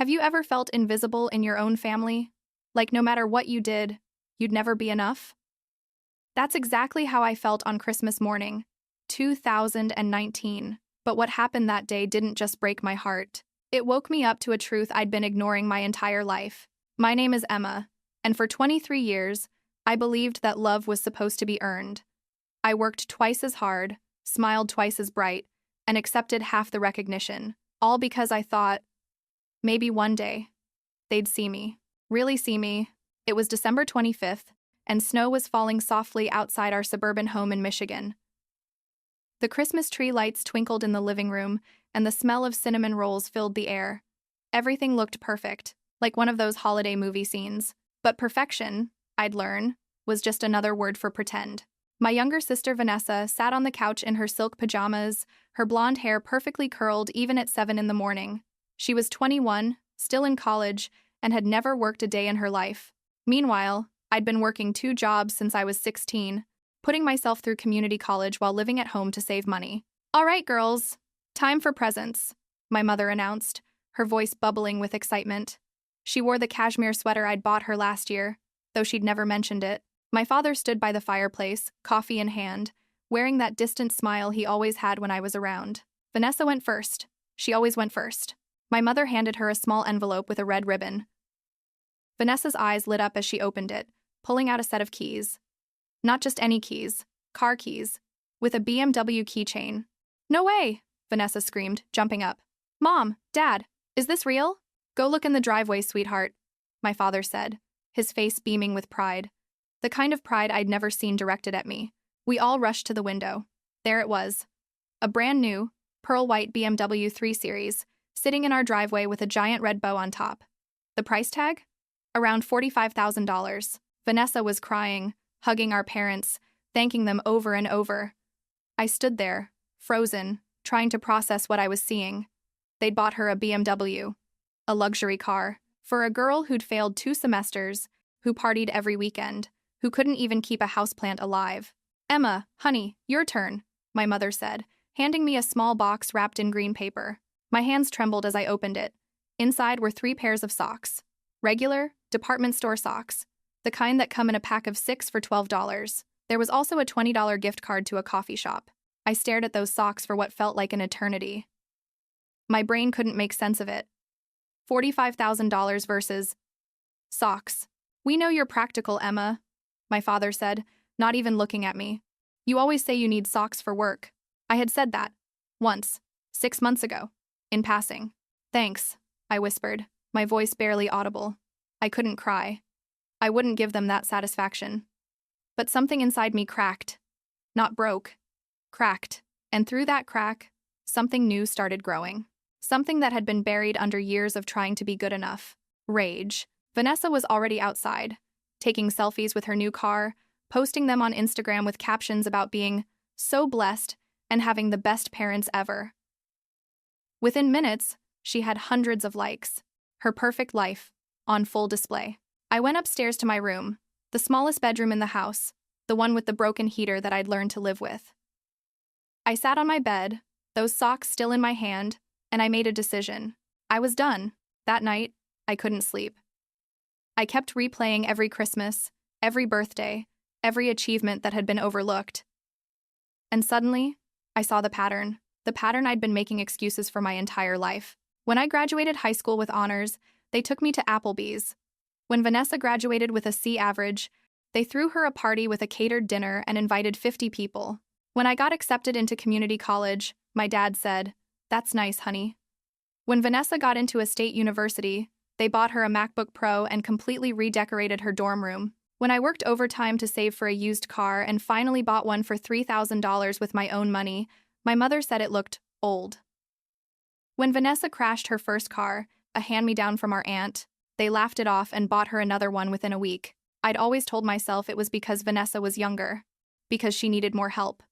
Have you ever felt invisible in your own family? Like no matter what you did, you'd never be enough? That's exactly how I felt on Christmas morning, 2019. But what happened that day didn't just break my heart. It woke me up to a truth I'd been ignoring my entire life. My name is Emma, and for 23 years, I believed that love was supposed to be earned. I worked twice as hard, smiled twice as bright, and accepted half the recognition, all because I thought, maybe one day, they'd see me. Really see me. It was December 25th, and snow was falling softly outside our suburban home in Michigan. The Christmas tree lights twinkled in the living room, and the smell of cinnamon rolls filled the air. Everything looked perfect, like one of those holiday movie scenes. But perfection, I'd learn, was just another word for pretend. My younger sister Vanessa sat on the couch in her silk pajamas, her blonde hair perfectly curled even at 7 in the morning. She was 21, still in college, and had never worked a day in her life. Meanwhile, I'd been working 2 jobs since I was 16, putting myself through community college while living at home to save money. "All right, girls, time for presents," my mother announced, her voice bubbling with excitement. She wore the cashmere sweater I'd bought her last year, though she'd never mentioned it. My father stood by the fireplace, coffee in hand, wearing that distant smile he always had when I was around. Vanessa went first. She always went first. My mother handed her a small envelope with a red ribbon. Vanessa's eyes lit up as she opened it, pulling out a set of keys. Not just any keys, car keys, with a BMW keychain. "No way!" Vanessa screamed, jumping up. "Mom, Dad, is this real?" "Go look in the driveway, sweetheart," my father said, his face beaming with pride. The kind of pride I'd never seen directed at me. We all rushed to the window. There it was. A brand new, pearl-white BMW 3 Series, sitting in our driveway with a giant red bow on top. The price tag? Around $45,000. Vanessa was crying, hugging our parents, thanking them over and over. I stood there, frozen, trying to process what I was seeing. They'd bought her a BMW, a luxury car, for a girl who'd failed 2 semesters, who partied every weekend, who couldn't even keep a houseplant alive. "Emma, honey, your turn," my mother said, handing me a small box wrapped in green paper. My hands trembled as I opened it. Inside were 3 pairs of socks. Regular, department store socks. The kind that come in a pack of 6 for $12. There was also a $20 gift card to a coffee shop. I stared at those socks for what felt like an eternity. My brain couldn't make sense of it. $45,000 versus socks. "We know you're practical, Emma," my father said, not even looking at me. "You always say you need socks for work." I had said that. Once. 6 months ago. In passing. "Thanks," I whispered, my voice barely audible. I couldn't cry. I wouldn't give them that satisfaction. But something inside me cracked. Not broke. Cracked. And through that crack, something new started growing. Something that had been buried under years of trying to be good enough. Rage. Vanessa was already outside, taking selfies with her new car, posting them on Instagram with captions about being so blessed and having the best parents ever. Within minutes, she had hundreds of likes. Her perfect life, on full display. I went upstairs to my room, the smallest bedroom in the house, the one with the broken heater that I'd learned to live with. I sat on my bed, those socks still in my hand, and I made a decision. I was done. That night, I couldn't sleep. I kept replaying every Christmas, every birthday, every achievement that had been overlooked. And suddenly, I saw the pattern I'd been making excuses for my entire life. When I graduated high school with honors, they took me to Applebee's. When Vanessa graduated with a C average, they threw her a party with a catered dinner and invited 50 people. When I got accepted into community college, my dad said, "That's nice, honey." When Vanessa got into a state university, they bought her a MacBook Pro and completely redecorated her dorm room. When I worked overtime to save for a used car and finally bought one for $3,000 with my own money, my mother said it looked old. When Vanessa crashed her first car, a hand-me-down from our aunt, they laughed it off and bought her another one within a week. I'd always told myself it was because Vanessa was younger, because she needed more help,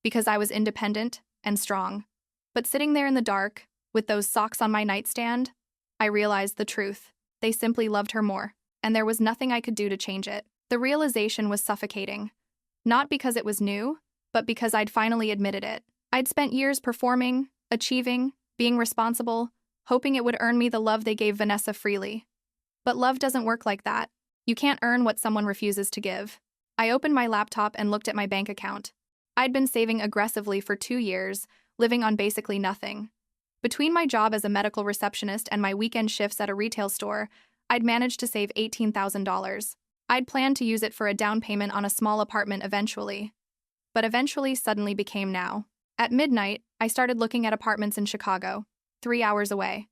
because I was independent and strong. But sitting there in the dark, with those socks on my nightstand, I realized the truth. They simply loved her more, and there was nothing I could do to change it. The realization was suffocating. Not because it was new, but because I'd finally admitted it. I'd spent years performing, achieving, being responsible, hoping it would earn me the love they gave Vanessa freely. But love doesn't work like that. You can't earn what someone refuses to give. I opened my laptop and looked at my bank account. I'd been saving aggressively for 2 years, living on basically nothing. Between my job as a medical receptionist and my weekend shifts at a retail store, I'd managed to save $18,000. I'd planned to use it for a down payment on a small apartment eventually. But eventually suddenly became now. At midnight, I started looking at apartments in Chicago, 3 hours away.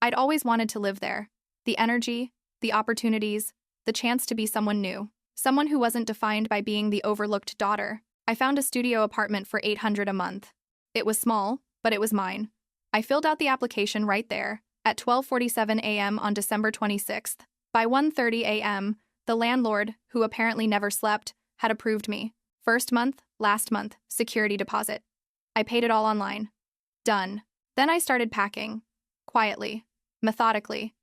I'd always wanted to live there. The energy, the opportunities, the chance to be someone new. Someone who wasn't defined by being the overlooked daughter. I found a studio apartment for $800 a month. It was small, but it was mine. I filled out the application right there, at 12:47 a.m. on December 26th. By 1:30 a.m., the landlord, who apparently never slept, had approved me. First month, last month, security deposit. I paid it all online. Done. Then I started packing. Quietly. Methodically.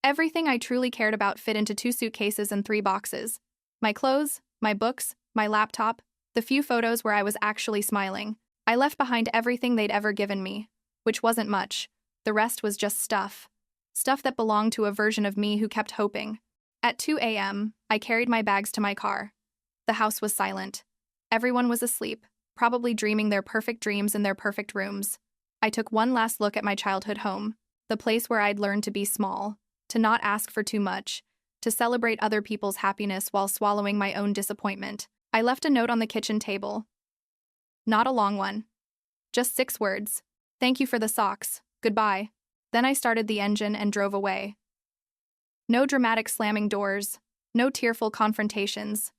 Everything I truly cared about fit into 2 suitcases and 3 boxes. My clothes, my books, my laptop, the few photos where I was actually smiling. I left behind everything they'd ever given me, which wasn't much. The rest was just stuff. Stuff that belonged to a version of me who kept hoping. At 2 a.m., I carried my bags to my car. The house was silent. Everyone was asleep, probably dreaming their perfect dreams in their perfect rooms. I took one last look at my childhood home, the place where I'd learned to be small, to not ask for too much, to celebrate other people's happiness while swallowing my own disappointment. I left a note on the kitchen table. Not a long one. Just 6 words. Thank you for the socks. Goodbye. Then I started the engine and drove away. No dramatic slamming doors, no tearful confrontations,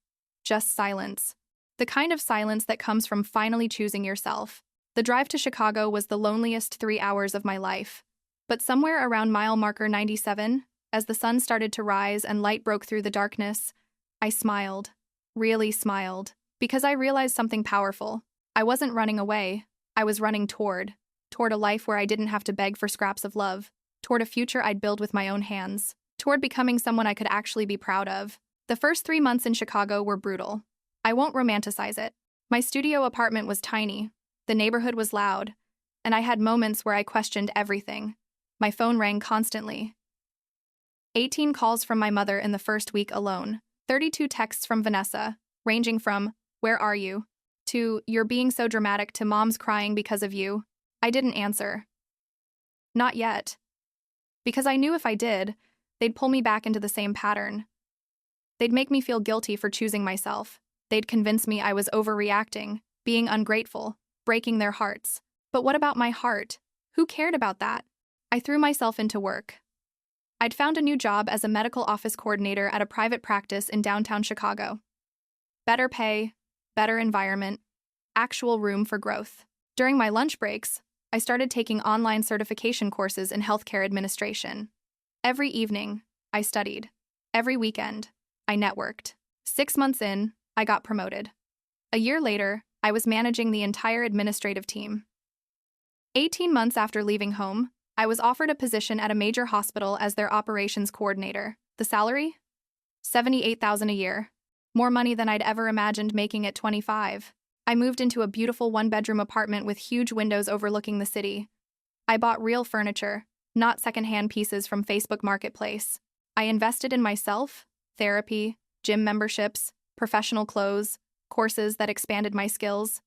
just silence. The kind of silence that comes from finally choosing yourself. The drive to Chicago was the loneliest 3 hours of my life. But somewhere around mile marker 97, as the sun started to rise and light broke through the darkness, I smiled. Really smiled. Because I realized something powerful. I wasn't running away. I was running toward a life where I didn't have to beg for scraps of love, toward a future I'd build with my own hands, toward becoming someone I could actually be proud of. The first 3 months in Chicago were brutal. I won't romanticize it. My studio apartment was tiny, the neighborhood was loud, and I had moments where I questioned everything. My phone rang constantly. 18 calls from my mother in the first week alone, 32 texts from Vanessa, ranging from, "Where are you?" to, "You're being so dramatic," to, "Mom's crying because of you." I didn't answer. Not yet. Because I knew if I did, they'd pull me back into the same pattern. They'd make me feel guilty for choosing myself. They'd convince me I was overreacting, being ungrateful, breaking their hearts. But what about my heart? Who cared about that? I threw myself into work. I'd found a new job as a medical office coordinator at a private practice in downtown Chicago. Better pay, better environment, actual room for growth. During my lunch breaks, I started taking online certification courses in healthcare administration. Every evening, I studied. Every weekend, I networked. 6 months in, I got promoted. A year later, I was managing the entire administrative team. 18 months after leaving home, I was offered a position at a major hospital as their operations coordinator. The salary? $78,000 a year. More money than I'd ever imagined making at 25. I moved into a beautiful 1-bedroom apartment with huge windows overlooking the city. I bought real furniture, not secondhand pieces from Facebook Marketplace. I invested in myself, therapy, gym memberships, professional clothes, courses that expanded my skills.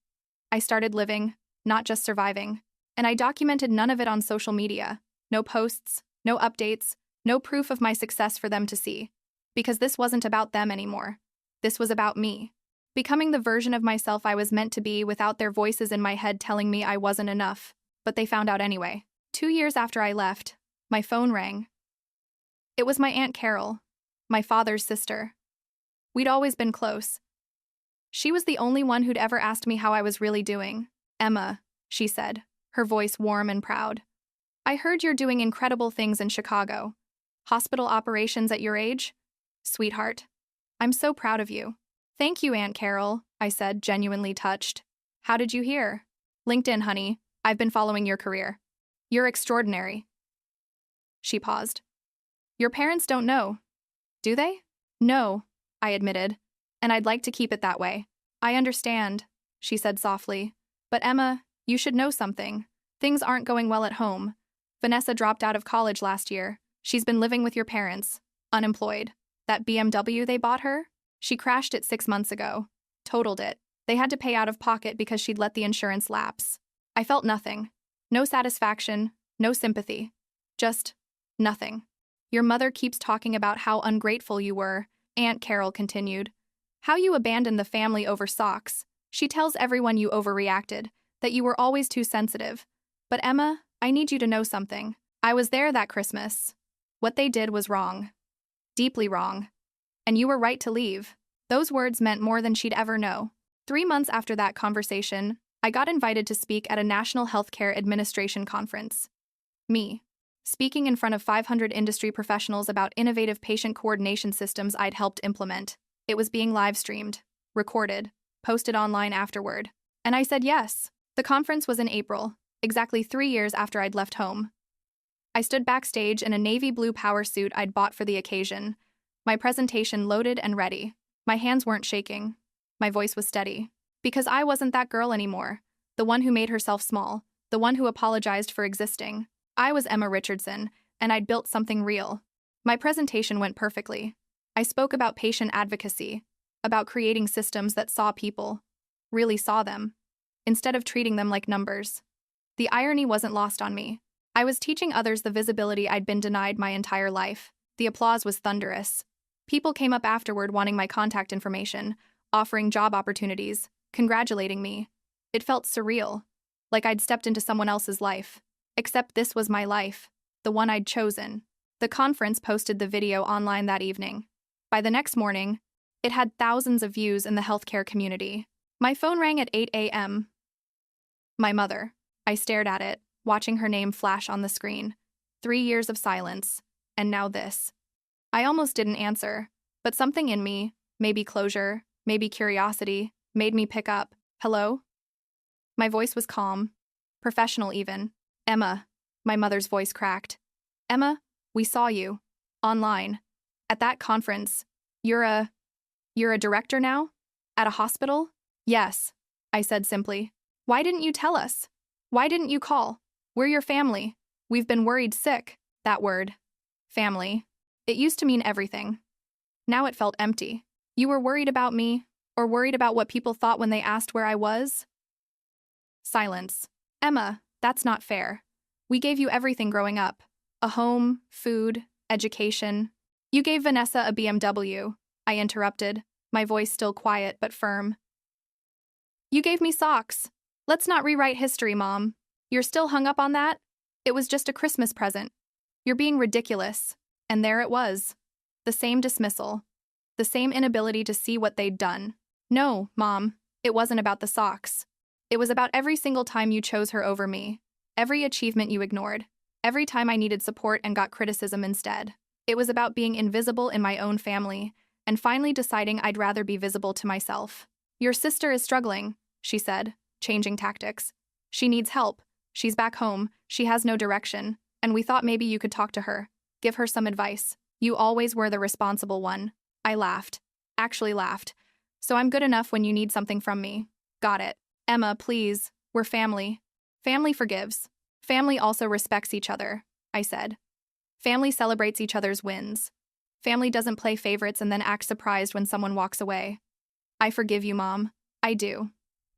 I started living, not just surviving. And I documented none of it on social media. No posts, no updates, no proof of my success for them to see. Because this wasn't about them anymore. This was about me. Becoming the version of myself I was meant to be without their voices in my head telling me I wasn't enough. But they found out anyway. 2 years after I left, my phone rang. It was my Aunt Carol, my father's sister. We'd always been close. She was the only one who'd ever asked me how I was really doing. "Emma," she said, her voice warm and proud. "I heard you're doing incredible things in Chicago. Hospital operations at your age? Sweetheart, I'm so proud of you." "Thank you, Aunt Carol," I said, genuinely touched. "How did you hear?" "LinkedIn, honey. I've been following your career. You're extraordinary." She paused. "Your parents don't know, do they?" "No," I admitted, "and I'd like to keep it that way." "I understand," she said softly. "But Emma, you should know something. Things aren't going well at home. Vanessa dropped out of college last year. She's been living with your parents. Unemployed. That BMW they bought her? She crashed it 6 months ago. Totaled it. They had to pay out of pocket because she'd let the insurance lapse. I felt nothing. No satisfaction, no sympathy. Just nothing. Your mother keeps talking about how ungrateful you were, Aunt Carol continued. How you abandoned the family over socks. She tells everyone you overreacted, that you were always too sensitive. But Emma, I need you to know something. I was there that Christmas. What they did was wrong. Deeply wrong. And you were right to leave. Those words meant more than she'd ever know. 3 months after that conversation, I got invited to speak at a National Healthcare Administration conference. Me. Speaking in front of 500 industry professionals about innovative patient coordination systems I'd helped implement. It was being live-streamed, recorded, posted online afterward. And I said yes. The conference was in April, exactly 3 years after I'd left home. I stood backstage in a navy blue power suit I'd bought for the occasion, my presentation loaded and ready. My hands weren't shaking. My voice was steady. Because I wasn't that girl anymore, the one who made herself small, the one who apologized for existing. I was Emma Richardson, and I'd built something real. My presentation went perfectly. I spoke about patient advocacy, about creating systems that saw people, really saw them, instead of treating them like numbers. The irony wasn't lost on me. I was teaching others the visibility I'd been denied my entire life. The applause was thunderous. People came up afterward wanting my contact information, offering job opportunities, congratulating me. It felt surreal, like I'd stepped into someone else's life. Except this was my life, the one I'd chosen. The conference posted the video online that evening. By the next morning, it had thousands of views in the healthcare community. My phone rang at 8 a.m. My mother. I stared at it, watching her name flash on the screen. 3 years of silence, and now this. I almost didn't answer, but something in me, maybe closure, maybe curiosity, made me pick up. Hello? My voice was calm, professional even. Emma. My mother's voice cracked. Emma, we saw you. Online. At that conference. You're a director now? At a hospital? Yes, I said simply. Why didn't you tell us? Why didn't you call? We're your family. We've been worried sick. That word. Family. It used to mean everything. Now it felt empty. You were worried about me, or worried about what people thought when they asked where I was? Silence. Emma, that's not fair. We gave you everything growing up. A home, food, education. You gave Vanessa a BMW, I interrupted, my voice still quiet but firm. You gave me socks. Let's not rewrite history, Mom. You're still hung up on that? It was just a Christmas present. You're being ridiculous. And there it was. The same dismissal. The same inability to see what they'd done. No, Mom, it wasn't about the socks. It was about every single time you chose her over me. Every achievement you ignored. Every time I needed support and got criticism instead. It was about being invisible in my own family, and finally deciding I'd rather be visible to myself. Your sister is struggling, she said, changing tactics. She needs help. She's back home. She has no direction. And we thought maybe you could talk to her. Give her some advice. You always were the responsible one. I laughed. Actually laughed. So I'm good enough when you need something from me. Got it. Emma, please. We're family. Family forgives. Family also respects each other, I said. Family celebrates each other's wins. Family doesn't play favorites and then act surprised when someone walks away. I forgive you, Mom. I do.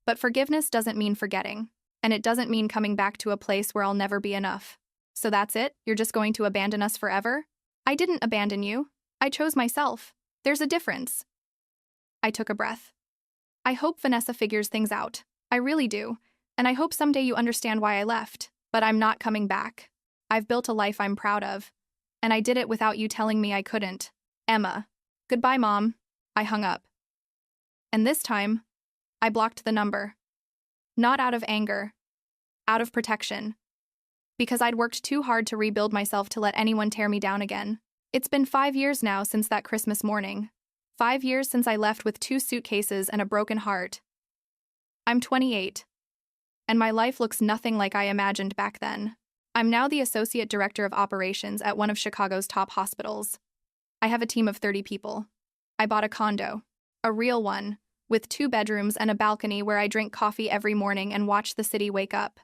But forgiveness doesn't mean forgetting. And it doesn't mean coming back to a place where I'll never be enough. So that's it? You're just going to abandon us forever? I didn't abandon you. I chose myself. There's a difference. I took a breath. I hope Vanessa figures things out. I really do. And I hope someday you understand why I left. But I'm not coming back. I've built a life I'm proud of. And I did it without you telling me I couldn't. Emma. Goodbye, Mom. I hung up. And this time, I blocked the number. Not out of anger. Out of protection. Because I'd worked too hard to rebuild myself to let anyone tear me down again. It's been 5 years now since that Christmas morning. 5 years since I left with 2 suitcases and a broken heart. I'm 28. And my life looks nothing like I imagined back then. I'm now the Associate Director of Operations at one of Chicago's top hospitals. I have a team of 30 people. I bought a condo. A real one, with 2 bedrooms and a balcony where I drink coffee every morning and watch the city wake up.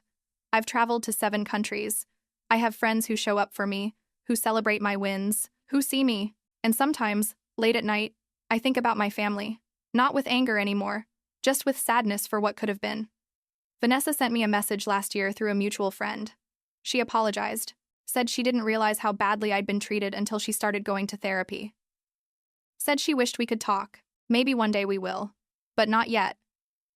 I've traveled to 7 countries, I have friends who show up for me, who celebrate my wins, who see me. And sometimes, late at night, I think about my family. Not with anger anymore, just with sadness for what could have been. Vanessa sent me a message last year through a mutual friend. She apologized, said she didn't realize how badly I'd been treated until she started going to therapy. Said she wished we could talk. Maybe one day we will. But not yet.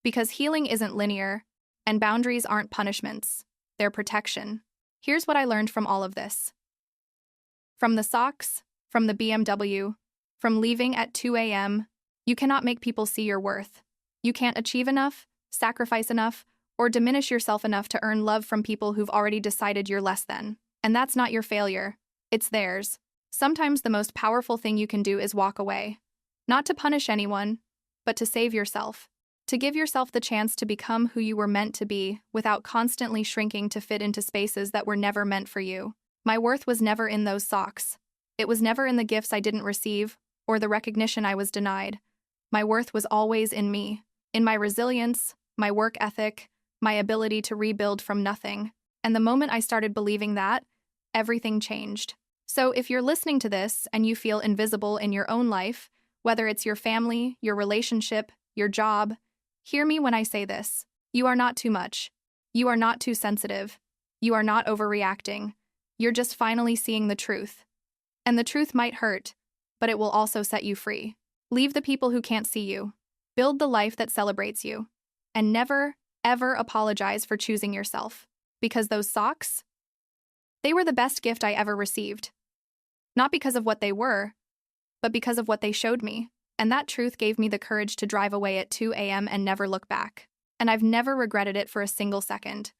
Because healing isn't linear, and boundaries aren't punishments. They're protection. Here's what I learned from all of this. From the socks, from the BMW, from leaving at 2 a.m., you cannot make people see your worth. You can't achieve enough, sacrifice enough, or diminish yourself enough to earn love from people who've already decided you're less than. And that's not your failure. It's theirs. Sometimes the most powerful thing you can do is walk away. Not to punish anyone, but to save yourself. To give yourself the chance to become who you were meant to be without constantly shrinking to fit into spaces that were never meant for you. My worth was never in those socks. It was never in the gifts I didn't receive or the recognition I was denied. My worth was always in me, in my resilience, my work ethic, my ability to rebuild from nothing. And the moment I started believing that, everything changed. So if you're listening to this and you feel invisible in your own life, whether it's your family, your relationship, your job, hear me when I say this. You are not too much. You are not too sensitive. You are not overreacting. You're just finally seeing the truth. And the truth might hurt, but it will also set you free. Leave the people who can't see you. Build the life that celebrates you. And never, ever apologize for choosing yourself. Because those socks, they were the best gift I ever received. Not because of what they were, but because of what they showed me. And that truth gave me the courage to drive away at 2 a.m. and never look back. And I've never regretted it for a single second.